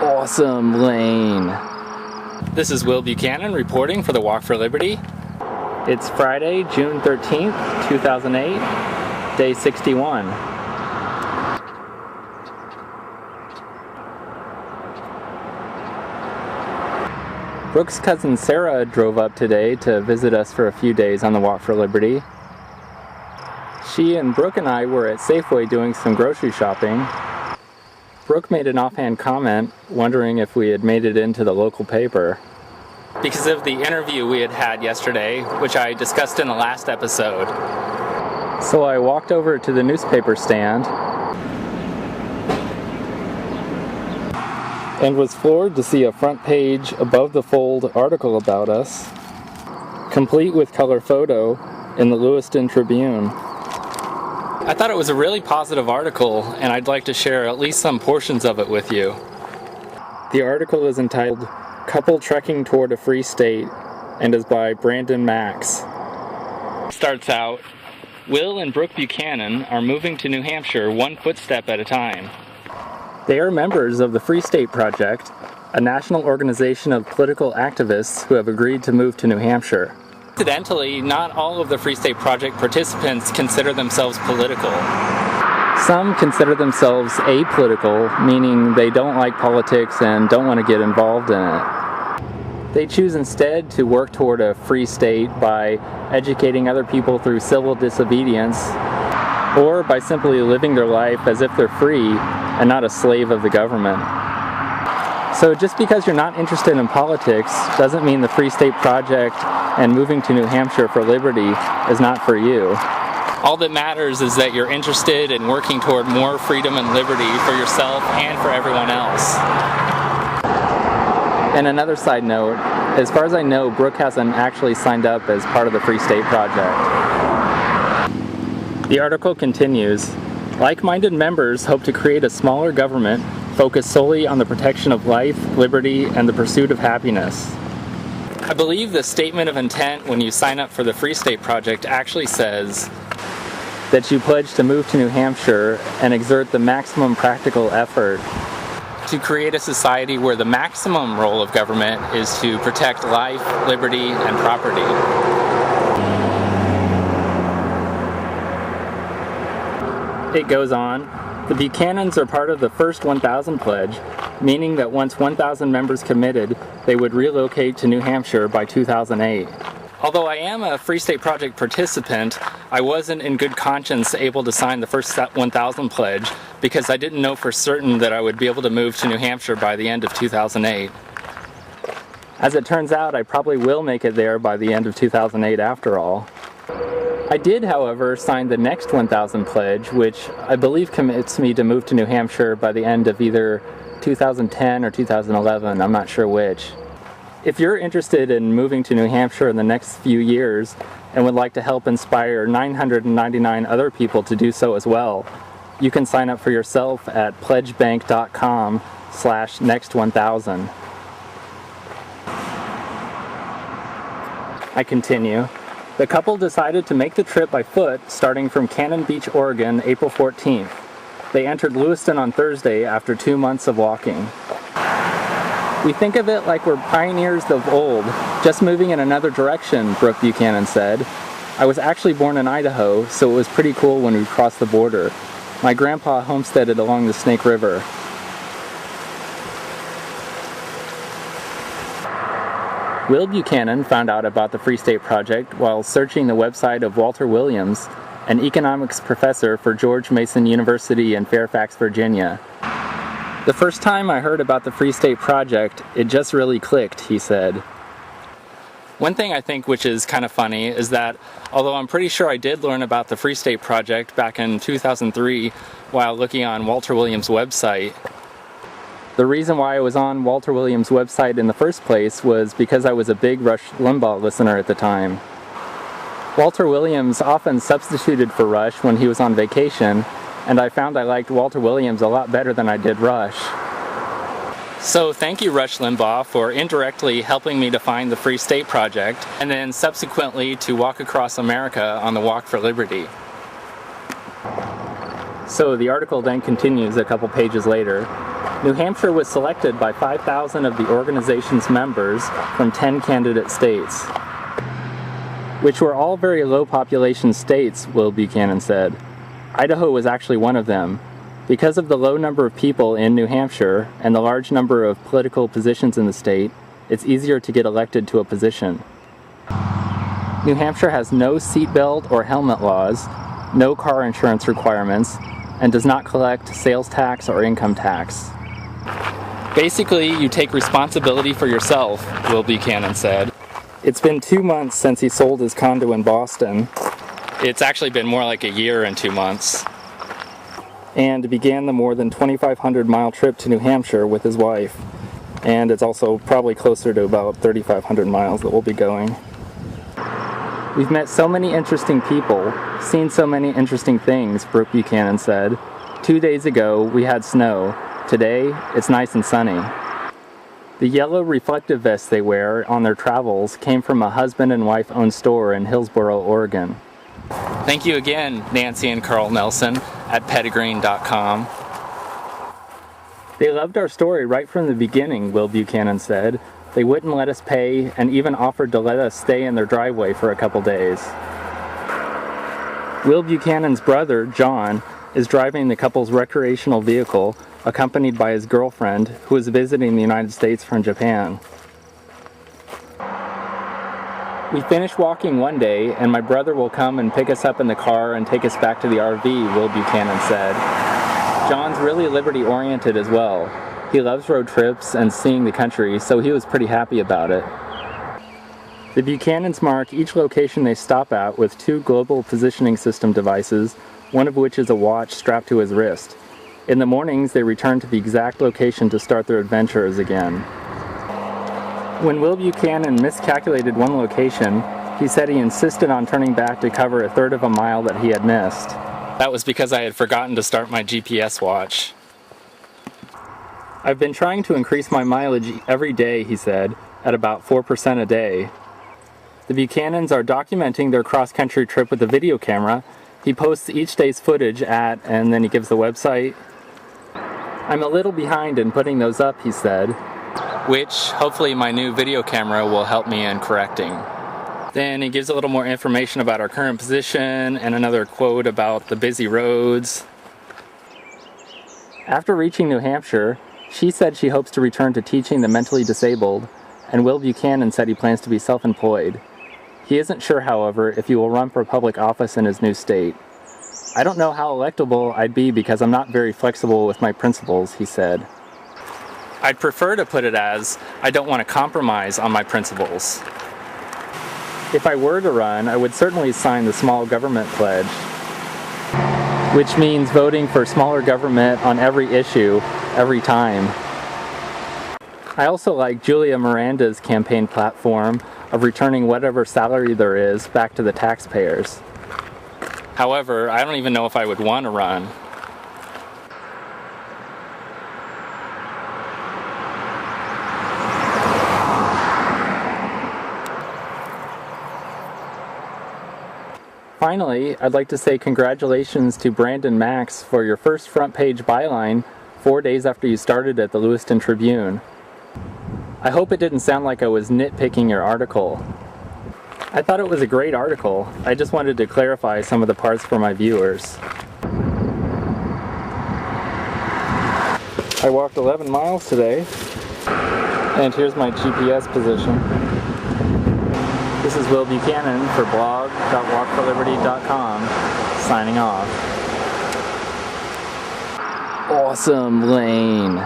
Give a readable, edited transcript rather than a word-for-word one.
awesome lane. This is Will Buchanan reporting for the Walk for Liberty. It's Friday, June 13th, 2008, day 61. Brooke's cousin Sarah drove up today to visit us for a few days on the Walk for Liberty. She and Brooke and I were at Safeway doing some grocery shopping. Brooke made an offhand comment, wondering if we had made it into the local paper. Because of the interview we had had yesterday, which I discussed in the last episode. So I walked over to the newspaper stand and was floored to see a front page above the fold article about us, complete with color photo, in the Lewiston Tribune. I thought it was a really positive article, and I'd like to share at least some portions of it with you. The article is entitled, "Couple Trekking Toward a Free State," and is by Brandon Max. It starts out, Will and Brooke Buchanan are moving to New Hampshire one footstep at a time. They are members of the Free State Project, a national organization of political activists who have agreed to move to New Hampshire. Incidentally, not all of the Free State Project participants consider themselves political. Some consider themselves apolitical, meaning they don't like politics and don't want to get involved in it. They choose instead to work toward a free state by educating other people through civil disobedience, or by simply living their life as if they're free and not a slave of the government. So just because you're not interested in politics doesn't mean the Free State Project and moving to New Hampshire for liberty is not for you. All that matters is that you're interested in working toward more freedom and liberty for yourself and for everyone else. And another side note, as far as I know, Brooke hasn't actually signed up as part of the Free State Project. The article continues, like-minded members hope to create a smaller government focused solely on the protection of life, liberty, and the pursuit of happiness. I believe the statement of intent when you sign up for the Free State Project actually says that you pledge to move to New Hampshire and exert the maximum practical effort to create a society where the maximum role of government is to protect life, liberty, and property. It goes on, the Buchanans are part of the first 1,000 pledge, meaning that once 1,000 members committed, they would relocate to New Hampshire by 2008. Although I am a Free State Project participant, I wasn't in good conscience able to sign the first 1,000 pledge because I didn't know for certain that I would be able to move to New Hampshire by the end of 2008. As it turns out, I probably will make it there by the end of 2008 after all. I did, however, sign the next 1,000 pledge, which I believe commits me to move to New Hampshire by the end of either 2010 or 2011, I'm not sure which. If you're interested in moving to New Hampshire in the next few years and would like to help inspire 999 other people to do so as well, you can sign up for yourself at pledgebank.com/next1000. I continue. The couple decided to make the trip by foot starting from Cannon Beach, Oregon, April 14th. They entered Lewiston on Thursday after 2 months of walking. We think of it like we're pioneers of old, just moving in another direction, Brooke Buchanan said. I was actually born in Idaho, so it was pretty cool when we crossed the border. My grandpa homesteaded along the Snake River. Will Buchanan found out about the Free State Project while searching the website of Walter Williams, an economics professor for George Mason University in Fairfax, Virginia. The first time I heard about the Free State Project, it just really clicked, he said. One thing I think which is kind of funny is that, although I'm pretty sure I did learn about the Free State Project back in 2003 while looking on Walter Williams' website, the reason why I was on Walter Williams' website in the first place was because I was a big Rush Limbaugh listener at the time. Walter Williams often substituted for Rush when he was on vacation, and I found I liked Walter Williams a lot better than I did Rush. So thank you, Rush Limbaugh, for indirectly helping me to find the Free State Project, and then subsequently to walk across America on the Walk for Liberty. So the article then continues a couple pages later. New Hampshire was selected by 5,000 of the organization's members from 10 candidate states, which were all very low population states, Will Buchanan said. Idaho was actually one of them. Because of the low number of people in New Hampshire and the large number of political positions in the state, it's easier to get elected to a position. New Hampshire has no seatbelt or helmet laws, no car insurance requirements, and does not collect sales tax or income tax. Basically, you take responsibility for yourself, Will Buchanan said. It's been 2 months since he sold his condo in Boston. It's actually been more like a year and 2 months. And began the more than 2,500-mile trip to New Hampshire with his wife. And it's also probably closer to about 3,500 miles that we'll be going. We've met so many interesting people, seen so many interesting things, Brooke Buchanan said. 2 days ago, we had snow. Today, it's nice and sunny. The yellow reflective vests they wear on their travels came from a husband and wife-owned store in Hillsboro, Oregon. Thank you again, Nancy and Carl Nelson at pettigreen.com. They loved our story right from the beginning, Will Buchanan said. They wouldn't let us pay and even offered to let us stay in their driveway for a couple days. Will Buchanan's brother, John, is driving the couple's recreational vehicle, accompanied by his girlfriend, who is visiting the United States from Japan. We finish walking one day, and my brother will come and pick us up in the car and take us back to the RV, Will Buchanan said. John's really liberty-oriented as well. He loves road trips and seeing the country, so he was pretty happy about it. The Buchanans mark each location they stop at with 2 global positioning system devices, one of which is a watch strapped to his wrist. In the mornings, they return to the exact location to start their adventures again. When Will Buchanan miscalculated one location, he said he insisted on turning back to cover a third of a mile that he had missed. That was because I had forgotten to start my GPS watch. I've been trying to increase my mileage every day, he said, at about 4% a day. The Buchanans are documenting their cross-country trip with a video camera. He posts each day's footage at, and then he gives the website. I'm a little behind in putting those up, he said, which hopefully my new video camera will help me in correcting. Then he gives a little more information about our current position and another quote about the busy roads. After reaching New Hampshire, she said she hopes to return to teaching the mentally disabled, and Will Buchanan said he plans to be self-employed. He isn't sure, however, if he will run for public office in his new state. I don't know how electable I'd be because I'm not very flexible with my principles, he said. I'd prefer to put it as, I don't want to compromise on my principles. If I were to run, I would certainly sign the small government pledge, which means voting for smaller government on every issue, every time. I also like Julia Miranda's campaign platform of returning whatever salary there is back to the taxpayers. However, I don't even know if I would want to run. Finally, I'd like to say congratulations to Brandon Max for your first front page byline 4 days after you started at the Lewiston Tribune. I hope it didn't sound like I was nitpicking your article. I thought it was a great article. I just wanted to clarify some of the parts for my viewers. I walked 11 miles today, and here's my GPS position. This is Will Buchanan for blog.walkforliberty.com, signing off. Awesome lane.